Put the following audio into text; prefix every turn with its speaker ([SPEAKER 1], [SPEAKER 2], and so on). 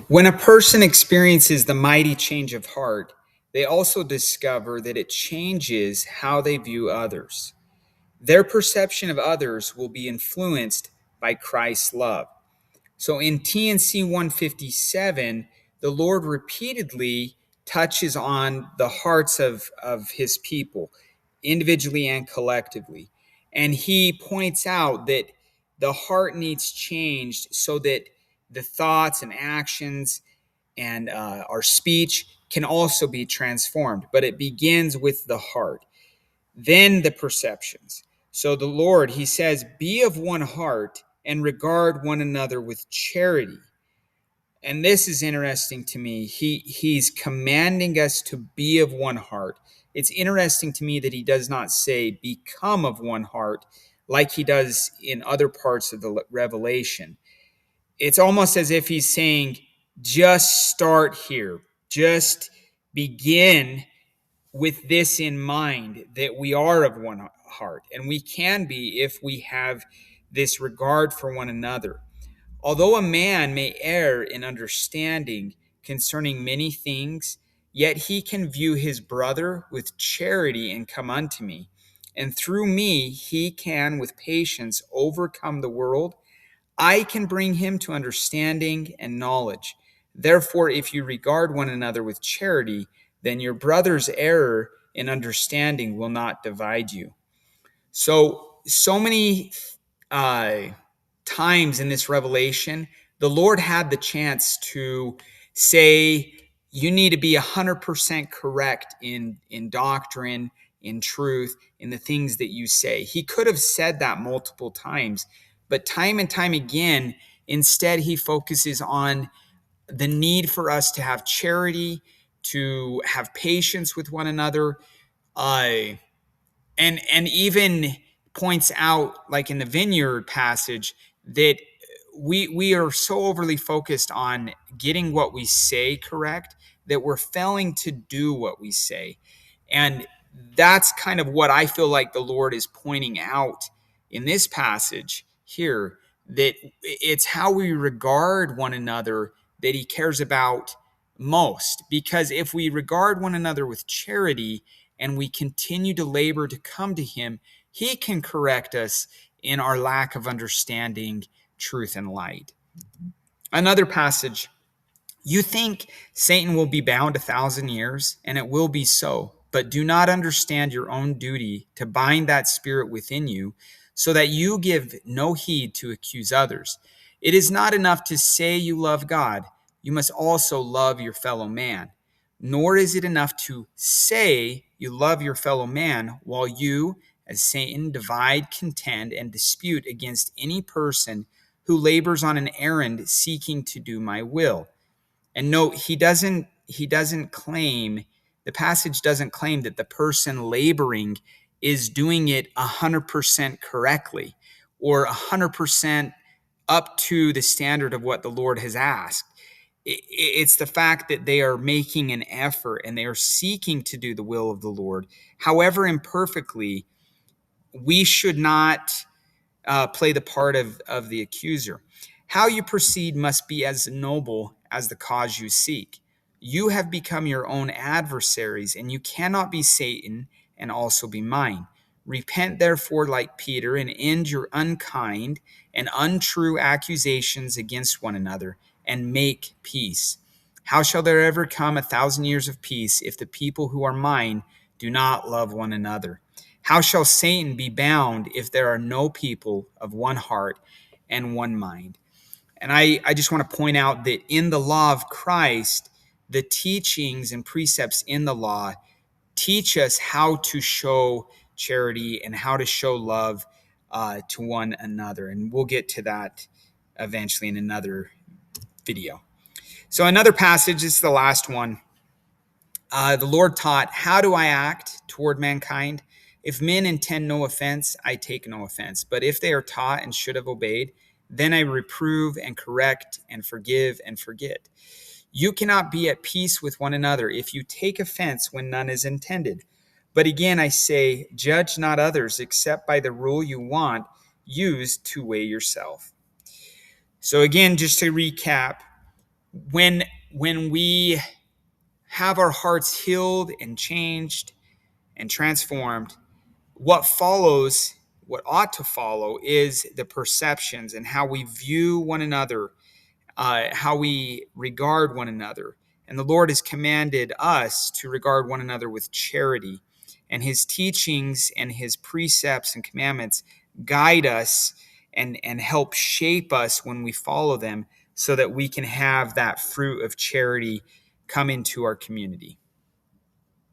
[SPEAKER 1] When a person experiences the mighty change of heart, they also discover that it changes how they view others. Their perception of others will be influenced by Christ's love. So in TNC 157, the Lord repeatedly touches on the hearts of his people, individually and collectively. And he points out that the heart needs changed so that the thoughts and actions and our speech can also be transformed. But it begins with the heart, then the perceptions. So the Lord, he says, be of one heart and regard one another with charity. And this is interesting to me. He's commanding us to be of one heart. It's interesting to me that he does not say become of one heart like he does in other parts of the Revelation. It's almost as if he's saying, just start here. Just begin with this in mind, that we are of one heart, and we can be if we have this regard for one another. Although a man may err in understanding concerning many things, yet he can view his brother with charity and come unto me. And through me he can with patience overcome the world. I can bring him to understanding and knowledge. Therefore, if you regard one another with charity, then your brother's error in understanding will not divide you. So many times in this revelation, the Lord had the chance to say, you need to be 100% correct in doctrine, in truth, in the things that you say. He could have said that multiple times, but time and time again, instead, he focuses on the need for us to have charity, to have patience with one another, and even points out, like in the vineyard passage, that we are so overly focused on getting what we say correct that we're failing to do what we say. And that's kind of what I feel like the Lord is pointing out in this passage here, that it's how we regard one another that he cares about most. Because if we regard one another with charity and we continue to labor to come to him, he can correct us in our lack of understanding truth and light. Another passage, you think Satan will be bound 1,000 years, and it will be so, but do not understand your own duty to bind that spirit within you, so that you give no heed to accuse others. It is not enough to say you love God, you must also love your fellow man. Nor is it enough to say you love your fellow man while you, as Satan, divide, contend, and dispute against any person who labors on an errand seeking to do my will. And note, he doesn't claim, the passage doesn't claim that the person laboring is doing it 100% correctly or 100% up to the standard of what the Lord has asked. It's the fact that they are making an effort and they are seeking to do the will of the Lord. However imperfectly, we should not play the part of the accuser. How you proceed must be as noble as the cause you seek. You have become your own adversaries, and you cannot be Satan and also be mine. Repent, therefore, like Peter, and end your unkind and untrue accusations against one another, and make peace. How shall there ever come 1,000 years of peace if the people who are mine do not love one another? How shall Satan be bound if there are no people of one heart and one mind? And I just want to point out that in the law of Christ, the teachings and precepts in the law teach us how to show charity and how to show love to one another. And we'll get to that eventually in another video. So another passage, this is the last one. The Lord taught, how do I act toward mankind? If men intend no offense, I take no offense. But if they are taught and should have obeyed, then I reprove and correct and forgive and forget. You cannot be at peace with one another if you take offense when none is intended. But again, I say, judge not others except by the rule you want used to weigh yourself. So again, just to recap, when we have our hearts healed and changed and transformed, what follows, what ought to follow, is the perceptions and how we view one another, how we regard one another. And the Lord has commanded us to regard one another with charity. And his teachings and his precepts and commandments guide us and help shape us when we follow them, so that we can have that fruit of charity come into our community.